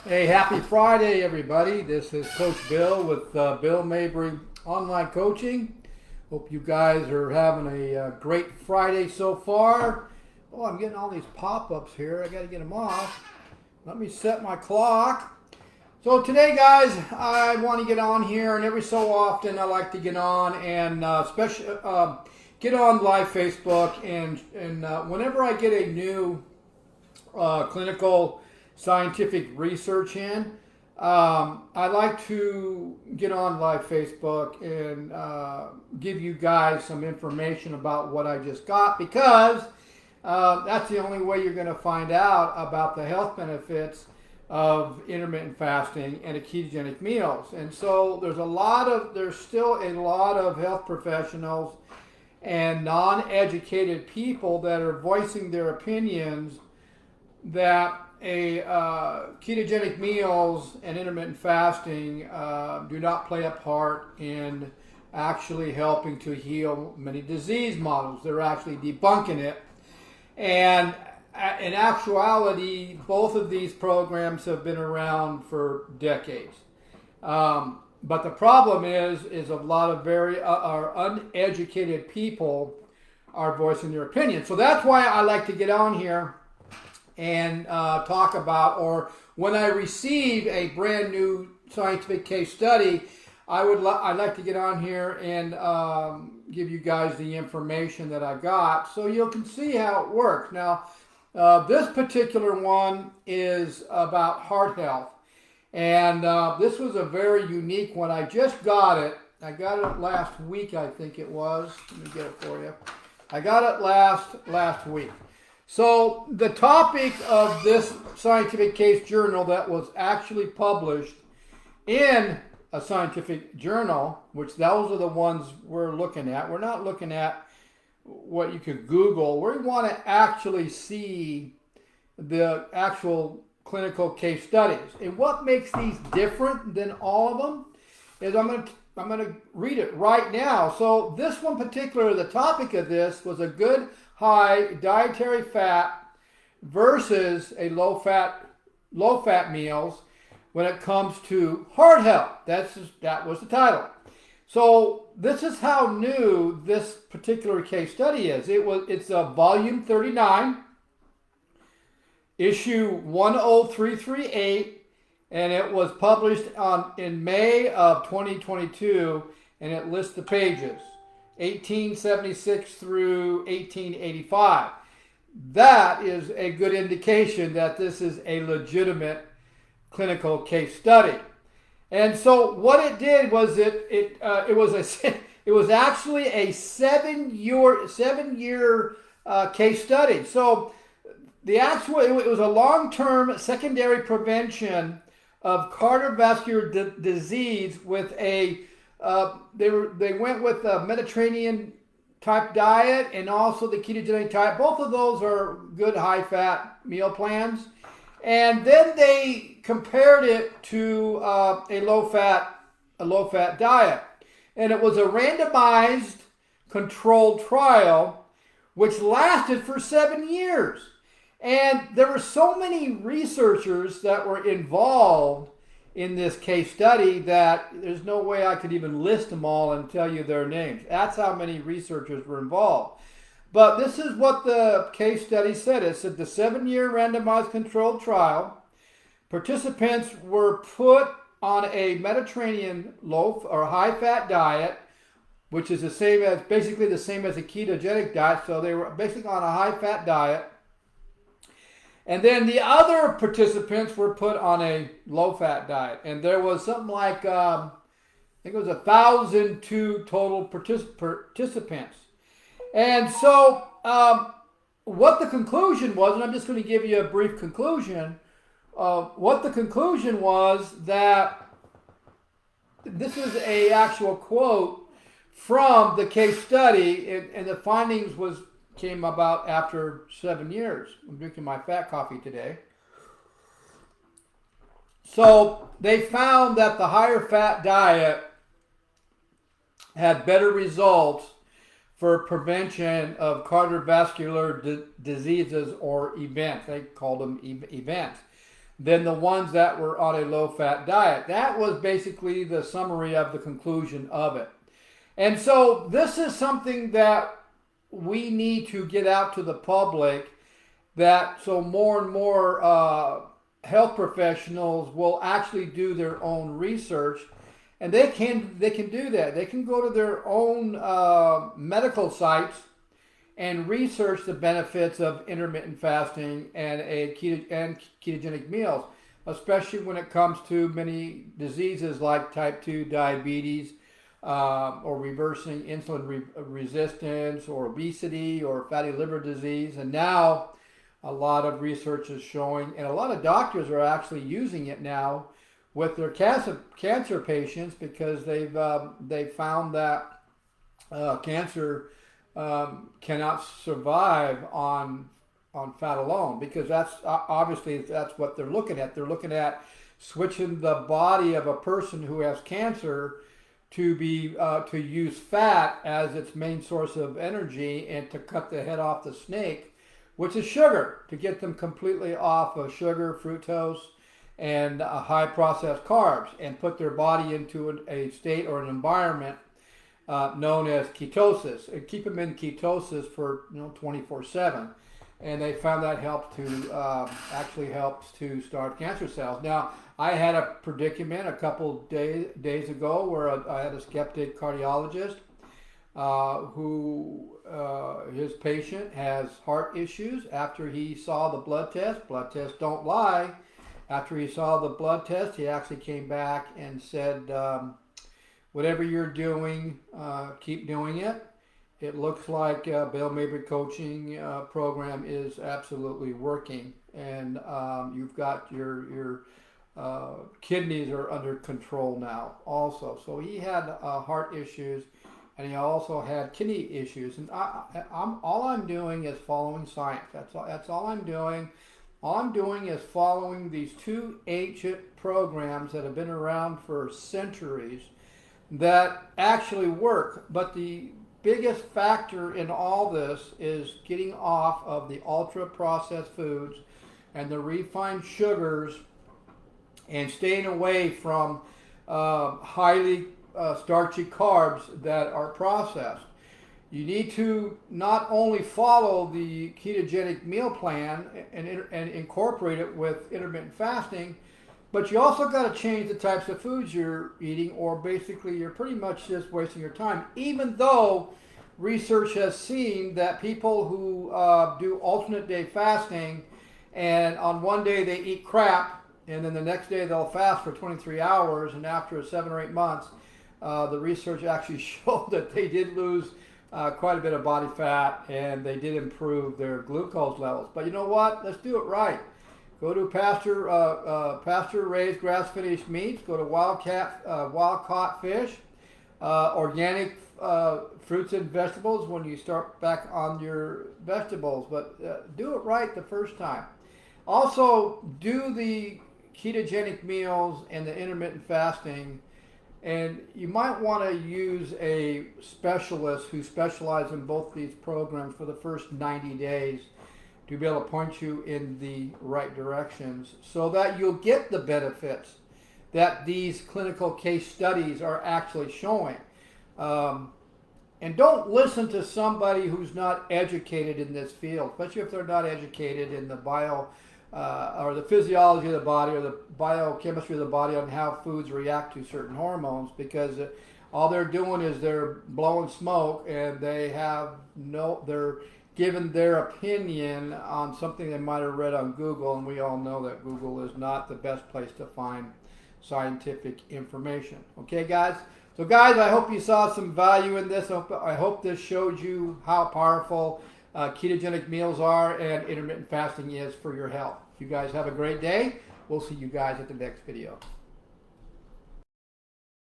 Hey, happy Friday, everybody. This is Coach Bill with Bill Mabry Online Coaching. Hope you guys are having a great Friday so far. Oh, I'm getting all these pop-ups here. I got to get them off. Let me set my clock. So today, guys, I want to get on here, and every so often I like to get on and get on live Facebook. And whenever I get a new clinical scientific research in, I like to get on live Facebook and give you guys some information about what I just got, because that's the only way you're going to find out about the health benefits of intermittent fasting and ketogenic meals. And so there's still a lot of health professionals and non-educated people that are voicing their opinions that ketogenic meals and intermittent fasting do not play a part in actually helping to heal many disease models. They're actually debunking it. And in actuality, both of these programs have been around for decades. But the problem is a lot of very uneducated people are voicing their opinion. So that's why I like to get on here and talk about, or when I receive a brand new scientific case study, I'd like to get on here and give you guys the information that I got so you can see how it works. Now, this particular one is about heart health, and this was a very unique one. I just got it. I got it last week, I think it was. Let me get it for you. I got it last week. So the topic of this scientific case journal that was actually published in a scientific journal, which those are the ones we're looking at. We're not looking at what you could Google. We want to actually see the actual clinical case studies. And what makes these different than all of them is I'm going to read it right now. So this one particular, the topic of this was a good high dietary fat versus a low fat meals when it comes to heart health. That was the title. So this is how new this particular case study is. It's a volume 39, issue 10338, and it was published in May of 2022, and it lists the pages 1876 through 1885. That is a good indication that this is a legitimate clinical case study. And so what it did was it was actually a seven year case study. So it was a long-term secondary prevention of cardiovascular disease with a they went with a Mediterranean type diet and also the ketogenic type. Both of those are good high fat meal plans. And then they compared it to a low fat diet. And it was a randomized controlled trial which lasted for 7 years. And there were so many researchers that were involved in this case study that there's no way I could even list them all and tell you their names. That's how many researchers were involved. But this is what the case study said. It said the 7-year randomized controlled trial, participants were put on a Mediterranean low or high fat diet, which is basically the same as a ketogenic diet. So they were basically on a high fat diet. And then the other participants were put on a low-fat diet. And there was something like, I think it was 1,002 total participants. And so what the conclusion was, and I'm just going to give you a brief conclusion, what the conclusion was that this is a actual quote from the case study, and the findings came about after 7 years. I'm drinking my fat coffee today. So they found that the higher fat diet had better results for prevention of cardiovascular diseases or events. They called them events. than the ones that were on a low-fat diet. That was basically the summary of the conclusion of it. And so this is something that we need to get out to the public, that so more and more health professionals will actually do their own research, and they can do that. They can go to their own medical sites and research the benefits of intermittent fasting and ketogenic meals, especially when it comes to many diseases like type 2 diabetes, or reversing insulin resistance, or obesity, or fatty liver disease. And now a lot of research is showing, and a lot of doctors are actually using it now with their cancer patients, because they've found that cancer cannot survive on fat alone, because that's obviously that's what they're looking at. They're looking at switching the body of a person who has cancer to use fat as its main source of energy, and to cut the head off the snake, which is sugar, to get them completely off of sugar, fructose, and high processed carbs, and put their body into a state or an environment known as ketosis, and keep them in ketosis for 24/7. And they found that actually helps to starve cancer cells. Now, I had a predicament a couple days ago where I had a skeptic cardiologist who his patient has heart issues after he saw the blood test. Blood tests don't lie. After he saw the blood test, he actually came back and said, whatever you're doing, keep doing it. It looks like Bill Mabry coaching program is absolutely working, and you've got your kidneys are under control now also. So he had heart issues, and he also had kidney issues. And all I'm doing is following science. That's all I'm doing. All I'm doing is following these two ancient programs that have been around for centuries that actually work. But the biggest factor in all this is getting off of the ultra-processed foods and the refined sugars, and staying away from highly starchy carbs that are processed. You need to not only follow the ketogenic meal plan and incorporate it with intermittent fasting, but you also got to change the types of foods you're eating, or basically you're pretty much just wasting your time. Even though research has seen that people who do alternate day fasting, and on one day they eat crap, and then the next day they'll fast for 23 hours, and after 7 or 8 months, the research actually showed that they did lose quite a bit of body fat, and they did improve their glucose levels. But you know what? Let's do it right. Go to pasture-raised, grass-finished meats. Go to wild-caught fish, organic fruits and vegetables when you start back on your vegetables. But do it right the first time. Also, do the ketogenic meals and the intermittent fasting. And you might want to use a specialist who specializes in both these programs for the first 90 days to be able to point you in the right directions, so that you'll get the benefits that these clinical case studies are actually showing. And don't listen to somebody who's not educated in this field, especially if they're not educated in the or the physiology of the body, or the biochemistry of the body, on how foods react to certain hormones, because all they're doing is they're blowing smoke, and they're giving their opinion on something they might have read on Google, and we all know that Google is not the best place to find scientific information. Okay, guys? So guys, I hope you saw some value in this. I hope this showed you how powerful ketogenic meals are and intermittent fasting is for your health. You guys have a great day. We'll see you guys at the next video.